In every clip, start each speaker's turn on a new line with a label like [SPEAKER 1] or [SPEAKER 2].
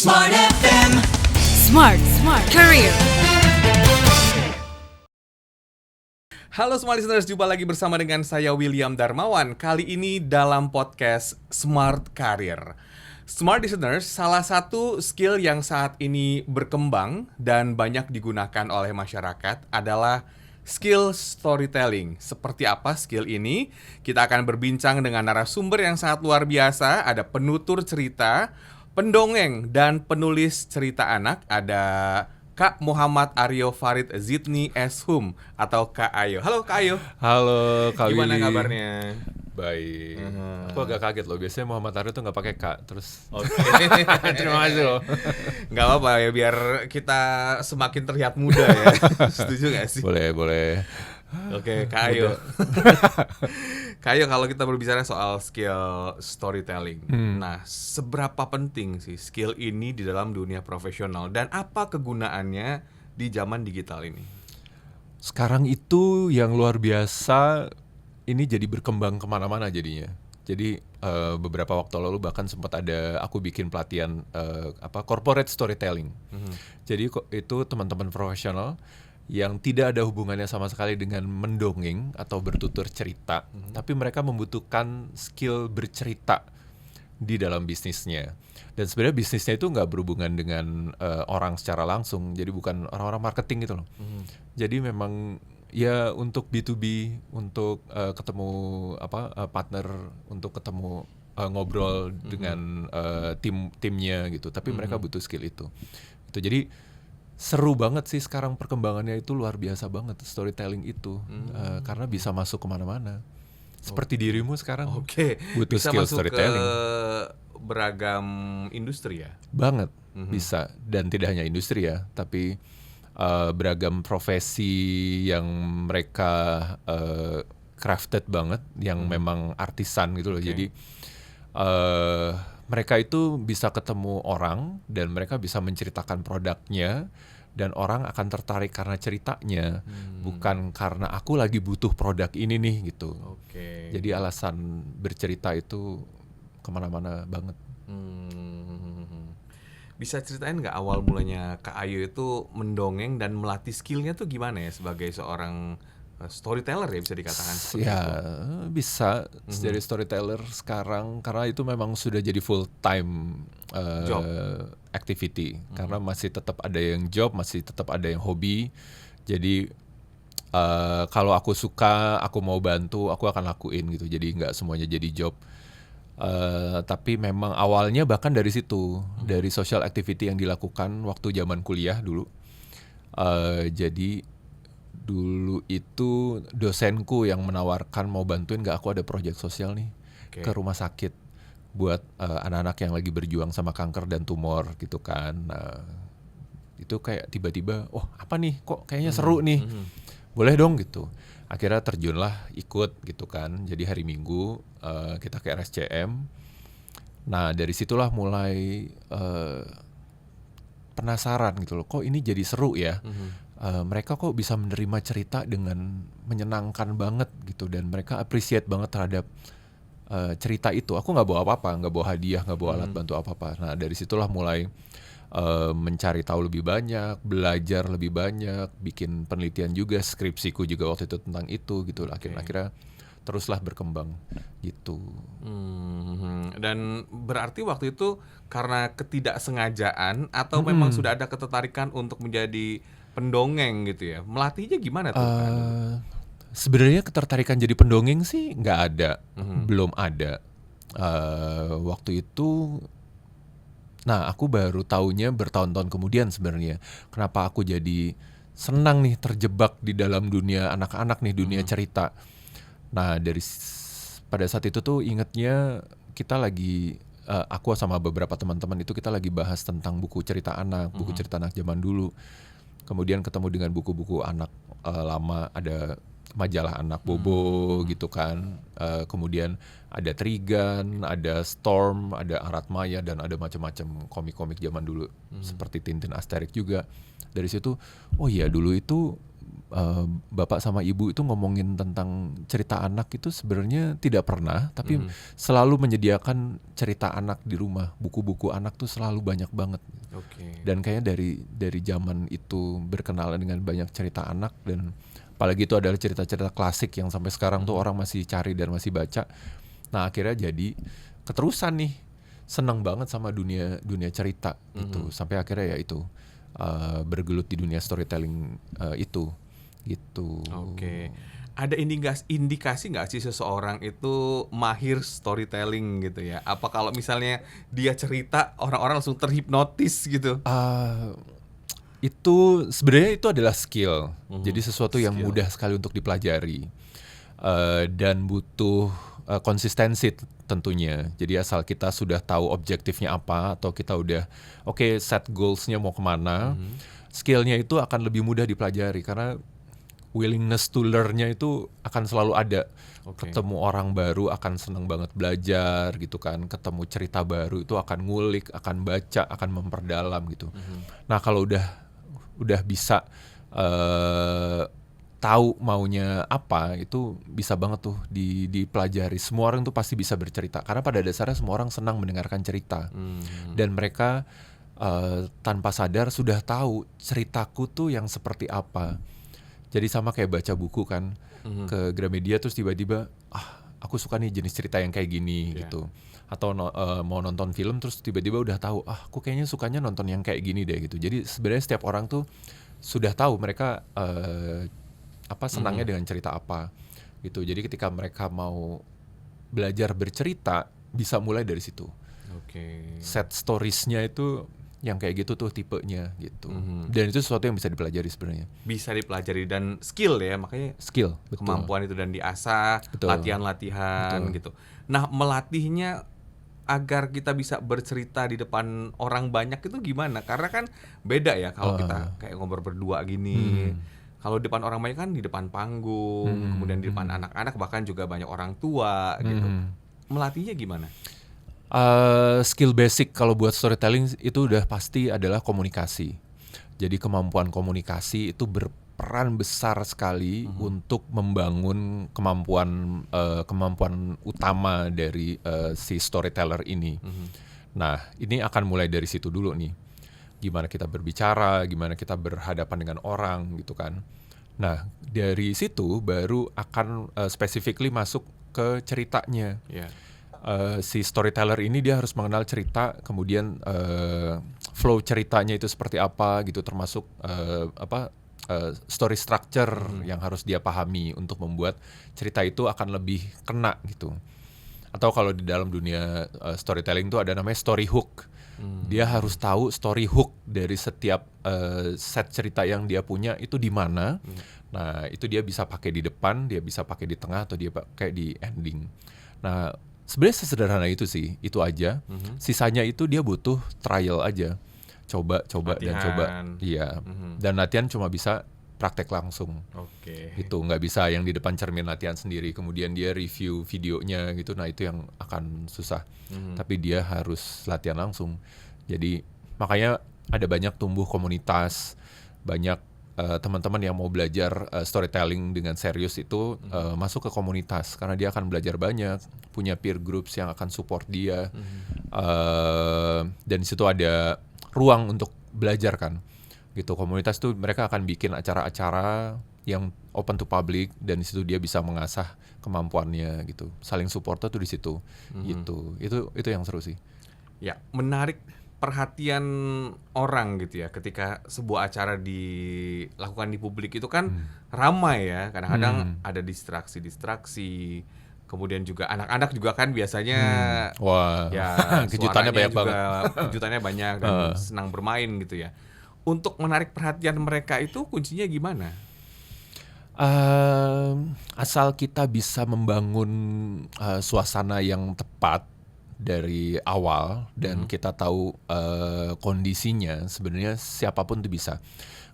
[SPEAKER 1] Smart FM.
[SPEAKER 2] Smart Career.
[SPEAKER 3] Halo semua listeners, jumpa lagi bersama dengan saya William Darmawan. Kali ini dalam podcast Smart Career. Smart listeners, salah satu skill yang saat ini berkembang dan banyak digunakan oleh masyarakat adalah skill storytelling. Seperti apa skill ini? Kita akan berbincang dengan narasumber yang sangat luar biasa. Ada penutur cerita, pendongeng, dan penulis cerita anak. Ada Kak Muhammad Aryo Farid Zidni Eshum atau Kak Ayo. Halo Kak Ayo.
[SPEAKER 4] Halo Kak
[SPEAKER 3] Gimana
[SPEAKER 4] Willy.
[SPEAKER 3] kabarnya?
[SPEAKER 4] Baik. Aku agak kaget loh. Biasanya Muhammad Aryo tuh nggak pakai Kak. Terus.
[SPEAKER 3] Oke.
[SPEAKER 4] Terima kasih loh.
[SPEAKER 3] Nggak apa-apa ya, biar kita semakin terlihat muda ya. Setuju nggak sih?
[SPEAKER 4] Boleh.
[SPEAKER 3] Oke, Kak Ayo. Kak Ayo, kalau kita berbicara soal skill storytelling, nah seberapa penting sih skill ini di dalam dunia profesional dan apa kegunaannya di zaman digital ini?
[SPEAKER 4] Sekarang itu yang luar biasa, ini jadi berkembang kemana-mana jadinya. Jadi beberapa waktu lalu bahkan sempat ada aku bikin pelatihan corporate storytelling. Jadi itu teman-teman profesional yang tidak ada hubungannya sama sekali dengan mendongeng atau bertutur cerita, tapi mereka membutuhkan skill bercerita di dalam bisnisnya. Dan sebenarnya bisnisnya itu nggak berhubungan dengan orang secara langsung, jadi bukan orang-orang marketing gitu loh. Jadi memang ya untuk B2B, untuk ketemu partner, untuk ketemu ngobrol dengan timnya gitu. Tapi mereka butuh skill itu. Jadi seru banget sih sekarang perkembangannya, itu luar biasa banget storytelling itu. Karena bisa masuk kemana-mana. Seperti dirimu sekarang.
[SPEAKER 3] Oke,
[SPEAKER 4] butuh
[SPEAKER 3] bisa
[SPEAKER 4] skill
[SPEAKER 3] masuk
[SPEAKER 4] storytelling.
[SPEAKER 3] ke beragam industri ya?
[SPEAKER 4] Banget bisa, dan tidak hanya industri ya, tapi beragam profesi yang mereka crafted banget, yang memang artisan gitu loh. Jadi mereka itu bisa ketemu orang dan mereka bisa menceritakan produknya, dan orang akan tertarik karena ceritanya, bukan karena aku lagi butuh produk ini nih gitu.
[SPEAKER 3] Oke.
[SPEAKER 4] Jadi alasan bercerita itu kemana-mana banget.
[SPEAKER 3] Bisa ceritain nggak awal mulanya Kak Ayu itu mendongeng dan melatih skillnya tuh gimana ya sebagai seorang storyteller ya, bisa dikatakan seperti
[SPEAKER 4] Ya
[SPEAKER 3] itu?
[SPEAKER 4] bisa jadi storyteller sekarang, karena itu memang sudah jadi full time
[SPEAKER 3] Job.
[SPEAKER 4] activity. Karena masih tetap ada yang job, masih tetap ada yang hobi. Jadi kalau aku suka, aku mau bantu, aku akan lakuin gitu. Jadi nggak semuanya jadi job. Tapi memang awalnya bahkan dari situ, dari social activity yang dilakukan waktu zaman kuliah dulu. Jadi dulu itu dosenku yang menawarkan mau bantuin gak aku ada proyek sosial nih ke rumah sakit buat anak-anak yang lagi berjuang sama kanker dan tumor gitu kan. Nah, itu kayak tiba-tiba, oh apa nih, kok kayaknya seru nih, boleh dong gitu. Akhirnya terjunlah, ikut gitu kan. Jadi hari Minggu kita ke RSCM. Nah dari situlah mulai penasaran gitu loh, kok ini jadi seru ya. Mereka kok bisa menerima cerita dengan menyenangkan banget gitu, dan mereka appreciate banget terhadap cerita itu. Aku nggak bawa apa-apa, nggak bawa hadiah, nggak bawa alat bantu apa-apa. Nah dari situlah mulai mencari tahu lebih banyak, belajar lebih banyak, bikin penelitian juga, skripsiku juga waktu itu tentang itu gitu. Akhirnya teruslah berkembang gitu.
[SPEAKER 3] Dan berarti waktu itu karena ketidaksengajaan atau memang sudah ada ketertarikan untuk menjadi pendongeng gitu ya? Melatihnya gimana tuh?
[SPEAKER 4] Sebenarnya ketertarikan jadi pendongeng sih nggak ada, belum ada. Waktu itu, nah aku baru taunya bertahun-tahun kemudian sebenarnya. Kenapa aku jadi senang nih terjebak di dalam dunia anak-anak nih, dunia cerita. Nah pada saat itu tuh ingetnya kita lagi, aku sama beberapa teman-teman itu kita lagi bahas tentang buku cerita anak, buku cerita anak zaman dulu. Kemudian ketemu dengan buku-buku anak lama, ada majalah anak Bobo gitu kan. Kemudian ada Trigan, ada Storm, ada Aratmaya, dan ada macam-macam komik-komik zaman dulu seperti Tintin, Asterix juga. Dari situ, oh iya dulu itu bapak sama ibu itu ngomongin tentang cerita anak itu sebenarnya tidak pernah, tapi selalu menyediakan cerita anak di rumah. Buku-buku anak tuh selalu banyak banget.
[SPEAKER 3] Oke.
[SPEAKER 4] Dan kayaknya dari zaman itu berkenalan dengan banyak cerita anak, dan apalagi itu adalah cerita-cerita klasik yang sampai sekarang tuh orang masih cari dan masih baca. Nah, akhirnya jadi keterusan nih. Seneng banget sama dunia cerita gitu. Sampai akhirnya ya itu bergelut di dunia storytelling itu gitu.
[SPEAKER 3] Oke. Ada indikasi nggak sih seseorang itu mahir storytelling gitu ya? Apa kalau misalnya dia cerita orang-orang langsung terhipnotis gitu?
[SPEAKER 4] Itu sebenarnya itu adalah skill. Jadi sesuatu yang
[SPEAKER 3] Skill.
[SPEAKER 4] mudah sekali untuk dipelajari. Dan butuh konsistensi tentunya. Jadi asal kita sudah tahu objektifnya apa, atau kita udah set goals-nya mau kemana, skillnya itu akan lebih mudah dipelajari karena willingness to learn-nya itu akan selalu ada. Ketemu orang baru akan senang banget belajar gitu kan. Ketemu cerita baru itu akan ngulik, akan baca, akan memperdalam gitu. Nah, kalau udah bisa tahu maunya apa, itu bisa banget tuh dipelajari. Semua orang tuh pasti bisa bercerita karena pada dasarnya semua orang senang mendengarkan cerita. Dan mereka tanpa sadar sudah tahu ceritaku tuh yang seperti apa. Jadi sama kayak baca buku kan, ke Gramedia terus tiba-tiba aku suka nih jenis cerita yang kayak gini gitu. Atau mau nonton film terus tiba-tiba udah tahu aku kayaknya sukanya nonton yang kayak gini deh gitu. Jadi sebenarnya setiap orang tuh sudah tahu mereka senangnya dengan cerita apa gitu. Jadi ketika mereka mau belajar bercerita bisa mulai dari situ. Set storiesnya itu yang kayak gitu tuh tipenya gitu. Dan itu sesuatu yang bisa dipelajari sebenarnya.
[SPEAKER 3] Bisa dipelajari dan skill ya, makanya
[SPEAKER 4] Skill, betul.
[SPEAKER 3] kemampuan itu dan diasah,
[SPEAKER 4] Betul.
[SPEAKER 3] latihan-latihan gitu. Nah, melatihnya agar kita bisa bercerita di depan orang banyak itu gimana? Karena kan beda ya kalau kita kayak ngobrol berdua gini. Kalau di depan orang banyak kan di depan panggung, kemudian di depan anak-anak, bahkan juga banyak orang tua gitu. Melatihnya gimana?
[SPEAKER 4] Skill basic kalau buat storytelling itu udah pasti adalah komunikasi. Jadi kemampuan komunikasi itu berperan besar sekali untuk membangun kemampuan utama dari si storyteller ini. Nah, ini akan mulai dari situ dulu nih. Gimana kita berbicara, gimana kita berhadapan dengan orang gitu kan. Nah, dari situ baru akan specifically masuk ke ceritanya. Si storyteller ini dia harus mengenal cerita, kemudian flow ceritanya itu seperti apa gitu, termasuk story structure yang harus dia pahami untuk membuat cerita itu akan lebih kena gitu. Atau kalau di dalam dunia storytelling itu ada namanya story hook. Dia harus tahu story hook dari setiap set cerita yang dia punya itu di mana. Nah, itu dia bisa pakai di depan, dia bisa pakai di tengah, atau dia pakai di ending. Nah, sebenarnya sesederhana itu sih, itu aja. Sisanya itu dia butuh trial aja, coba dan coba. Iya. Dan latihan cuma bisa praktek langsung. Gitu, nggak bisa yang di depan cermin latihan sendiri, kemudian dia review videonya gitu. Nah, itu yang akan susah. Tapi dia harus latihan langsung. Jadi makanya ada banyak tumbuh komunitas, banyak teman-teman yang mau belajar storytelling dengan serius itu masuk ke komunitas karena dia akan belajar banyak, punya peer groups yang akan support dia, dan di situ ada ruang untuk belajar kan, gitu. Komunitas tuh mereka akan bikin acara-acara yang open to public dan di situ dia bisa mengasah kemampuannya gitu, saling support tuh di situ, gitu. Itu yang seru sih.
[SPEAKER 3] Ya, menarik perhatian orang gitu ya ketika sebuah acara dilakukan di publik itu kan ramai ya, kadang-kadang ada distraksi, kemudian juga anak-anak juga kan biasanya
[SPEAKER 4] Wah,
[SPEAKER 3] ya
[SPEAKER 4] kejutannya
[SPEAKER 3] suaranya
[SPEAKER 4] banyak
[SPEAKER 3] juga,
[SPEAKER 4] banget.
[SPEAKER 3] kejutannya banyak dan senang bermain gitu ya. Untuk menarik perhatian mereka itu kuncinya gimana?
[SPEAKER 4] Asal kita bisa membangun suasana yang tepat dari awal dan kita tahu kondisinya, sebenarnya siapapun tuh bisa.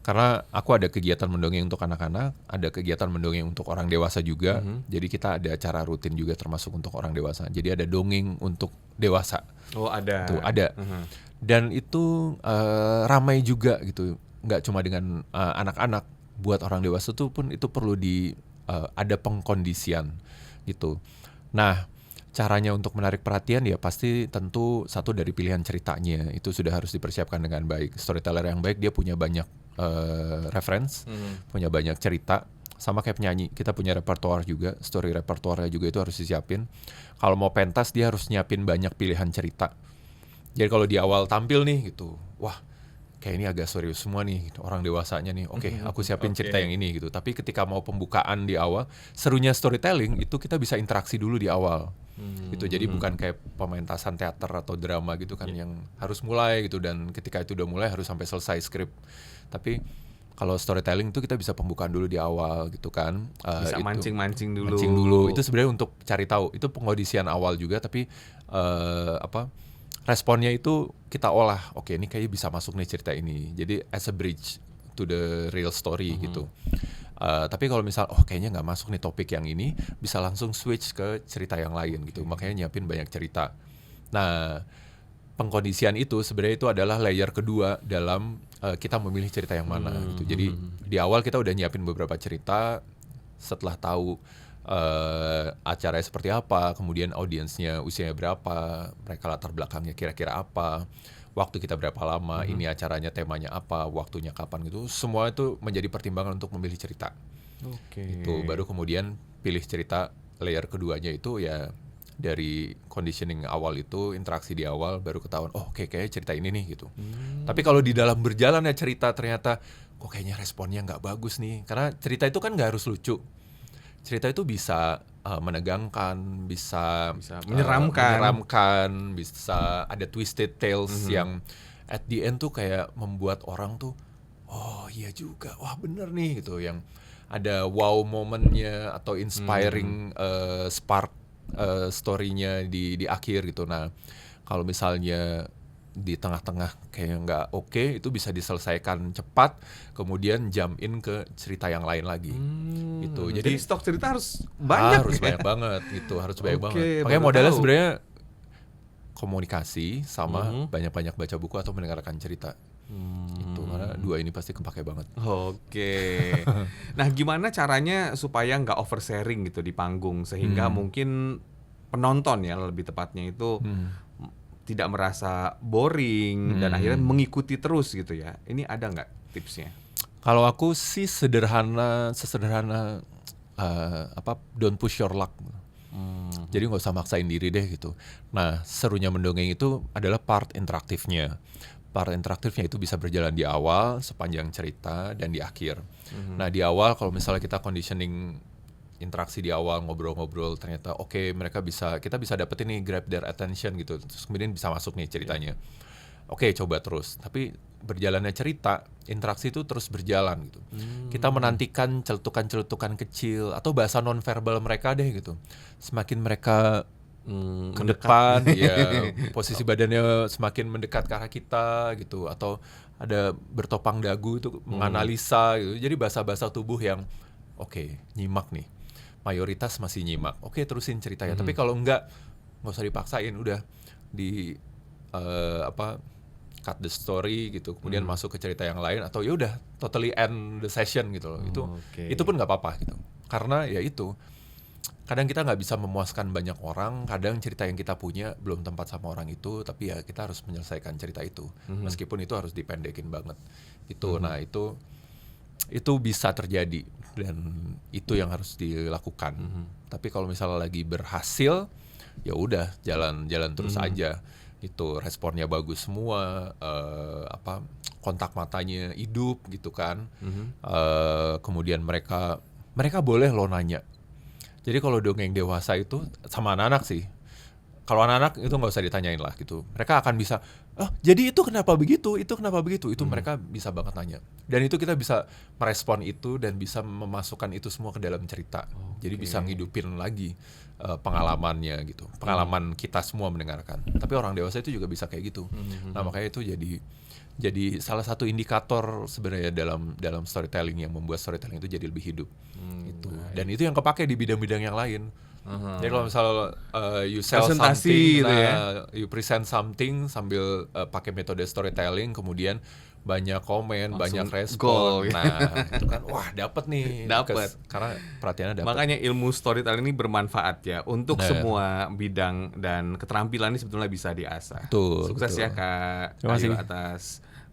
[SPEAKER 4] Karena aku ada kegiatan mendongeng untuk anak-anak, ada kegiatan mendongeng untuk orang dewasa juga. Jadi kita ada acara rutin juga termasuk untuk orang dewasa. Jadi ada dongeng untuk dewasa.
[SPEAKER 3] Oh, ada.
[SPEAKER 4] Tuh, ada. Dan itu ramai juga gitu. Nggak cuma dengan anak-anak. buat orang dewasa tuh pun itu perlu ada pengkondisian gitu. Nah, caranya untuk menarik perhatian ya pasti tentu satu dari pilihan ceritanya itu sudah harus dipersiapkan dengan baik. Storyteller yang baik dia punya banyak reference, punya banyak cerita. Sama kayak penyanyi, kita punya repertoire juga, story repertoire juga itu harus disiapin. Kalau mau pentas dia harus nyiapin banyak pilihan cerita. Jadi kalau di awal tampil nih gitu, wah kayak ini agak serius semua nih gitu, orang dewasanya nih, oke, aku siapin cerita yang ini gitu. Tapi ketika mau pembukaan di awal, serunya storytelling itu kita bisa interaksi dulu di awal. Gitu. Jadi bukan kayak pementasan teater atau drama gitu kan yang harus mulai gitu, dan ketika itu udah mulai harus sampai selesai skrip. Tapi kalau storytelling itu kita bisa pembukaan dulu di awal gitu kan.
[SPEAKER 3] Bisa
[SPEAKER 4] Itu,
[SPEAKER 3] mancing-mancing dulu.
[SPEAKER 4] mancing dulu. Itu sebenarnya untuk cari tahu. Itu pengondisian awal juga, tapi responnya itu kita olah. Oke, ini kayaknya bisa masuk nih cerita ini. Jadi as a bridge to the real story gitu. Tapi kalau misal kayaknya nggak masuk nih topik yang ini, bisa langsung switch ke cerita yang lain gitu. Makanya nyiapin banyak cerita. Nah, pengkondisian itu sebenarnya itu adalah layer kedua dalam kita memilih cerita yang mana gitu. Jadi di awal kita udah nyiapin beberapa cerita, setelah tahu acaranya seperti apa, kemudian audiensnya usianya berapa, mereka latar belakangnya kira-kira apa, waktu kita berapa lama, ini acaranya temanya apa, waktunya kapan gitu. Semua itu menjadi pertimbangan untuk memilih cerita. Itu baru kemudian pilih cerita. Layer keduanya itu ya dari conditioning awal itu, interaksi di awal, baru ketahuan kayaknya cerita ini nih gitu. Tapi kalau di dalam berjalannya cerita ternyata kok kayaknya responnya nggak bagus nih, karena cerita itu kan nggak harus lucu. Cerita itu bisa menegangkan, bisa menyeramkan, bisa ada twisted tales yang at the end tuh kayak membuat orang tuh iya juga, wah bener nih gitu, yang ada wow momennya atau inspiring spark story-nya di akhir gitu. Nah, kalau misalnya di tengah-tengah kayak nggak oke, itu bisa diselesaikan cepat, kemudian jump in ke cerita yang lain lagi. Gitu.
[SPEAKER 3] Jadi stok cerita harus banyak.
[SPEAKER 4] Harus banyak banget gitu, harus banyak banget. Makanya
[SPEAKER 3] baru
[SPEAKER 4] modalnya
[SPEAKER 3] tahu.
[SPEAKER 4] sebenarnya komunikasi sama banyak-banyak baca buku atau mendengarkan cerita. Itu karena dua ini pasti kepake banget.
[SPEAKER 3] Oke. Nah, gimana caranya supaya nggak oversharing gitu di panggung sehingga mungkin penonton ya lebih tepatnya itu tidak merasa boring dan akhirnya mengikuti terus gitu ya. Ini ada nggak tipsnya?
[SPEAKER 4] Kalau aku sih sesederhana don't push your luck. Jadi nggak usah maksain diri deh gitu. Nah, serunya mendongeng itu adalah part interaktifnya. Part interaktifnya itu bisa berjalan di awal, sepanjang cerita, dan di akhir. Nah, di awal kalau misalnya kita conditioning interaksi di awal, ngobrol-ngobrol, ternyata kita bisa dapetin nih, grab their attention gitu, terus kemudian bisa masuk nih ceritanya. Coba terus. Tapi berjalannya cerita, interaksi itu terus berjalan gitu. Kita menantikan celutukan-celutukan kecil atau bahasa nonverbal mereka deh gitu. Semakin mereka ke depan, ya posisi badannya semakin mendekat ke arah kita gitu, atau ada bertopang dagu itu menganalisa gitu. Jadi bahasa-bahasa tubuh yang nyimak nih. Mayoritas masih nyimak. Terusin ceritanya. Tapi kalau nggak usah dipaksain, udah di cut the story gitu, kemudian masuk ke cerita yang lain, atau ya udah totally end the session gitu loh. Itu pun nggak apa-apa gitu. Karena ya itu, kadang kita nggak bisa memuaskan banyak orang, kadang cerita yang kita punya belum tempat sama orang itu, tapi ya kita harus menyelesaikan cerita itu, meskipun itu harus dipendekin banget gitu. Nah, itu bisa terjadi dan itu yang harus dilakukan. Tapi kalau misalnya lagi berhasil, ya udah jalan terus aja. Itu responnya bagus semua, kontak matanya hidup gitu kan. Kemudian mereka boleh lo nanya. Jadi kalau dongeng dewasa itu sama anak-anak sih. Kalau anak-anak itu nggak usah ditanyain lah gitu. Mereka akan bisa, jadi itu kenapa begitu? Itu kenapa begitu? Itu mereka bisa banget nanya. Dan itu kita bisa merespon itu dan bisa memasukkan itu semua ke dalam cerita. Jadi bisa ngidupin lagi pengalamannya gitu. Pengalaman kita semua mendengarkan. Tapi orang dewasa itu juga bisa kayak gitu. Nah, makanya itu jadi salah satu indikator sebenarnya dalam storytelling yang membuat storytelling itu jadi lebih hidup. Gitu. Dan itu yang kepake di bidang-bidang yang lain. Jadi kalau misal you sell
[SPEAKER 3] Presentasi
[SPEAKER 4] something,
[SPEAKER 3] gitu ya.
[SPEAKER 4] you present something sambil pakai metode storytelling, kemudian banyak komen,
[SPEAKER 3] Langsung
[SPEAKER 4] banyak respon.
[SPEAKER 3] goal, ya.
[SPEAKER 4] Nah, itu kan wah dapet nih.
[SPEAKER 3] Dapet.
[SPEAKER 4] Karena perhatiannya dapet.
[SPEAKER 3] Makanya ilmu storytelling ini bermanfaat ya untuk
[SPEAKER 4] Bener.
[SPEAKER 3] semua bidang dan keterampilan ini sebetulnya bisa diasah.
[SPEAKER 4] Betul,
[SPEAKER 3] Sukses
[SPEAKER 4] betul.
[SPEAKER 3] ya Kak
[SPEAKER 4] Terima kasih.
[SPEAKER 3] Ayu atas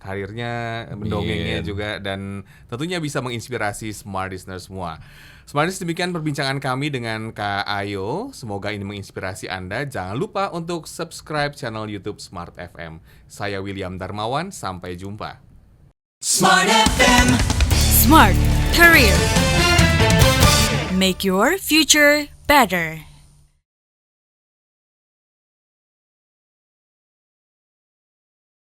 [SPEAKER 3] karirnya, mendongengnya
[SPEAKER 4] Amin.
[SPEAKER 3] juga, dan tentunya bisa menginspirasi smart listener semua. Smart listener, demikian perbincangan kami dengan Kak Ayo. Semoga ini menginspirasi Anda. Jangan lupa untuk subscribe channel YouTube Smart FM. Saya William Darmawan, sampai jumpa.
[SPEAKER 2] Smart FM. Smart Career. Make your future better.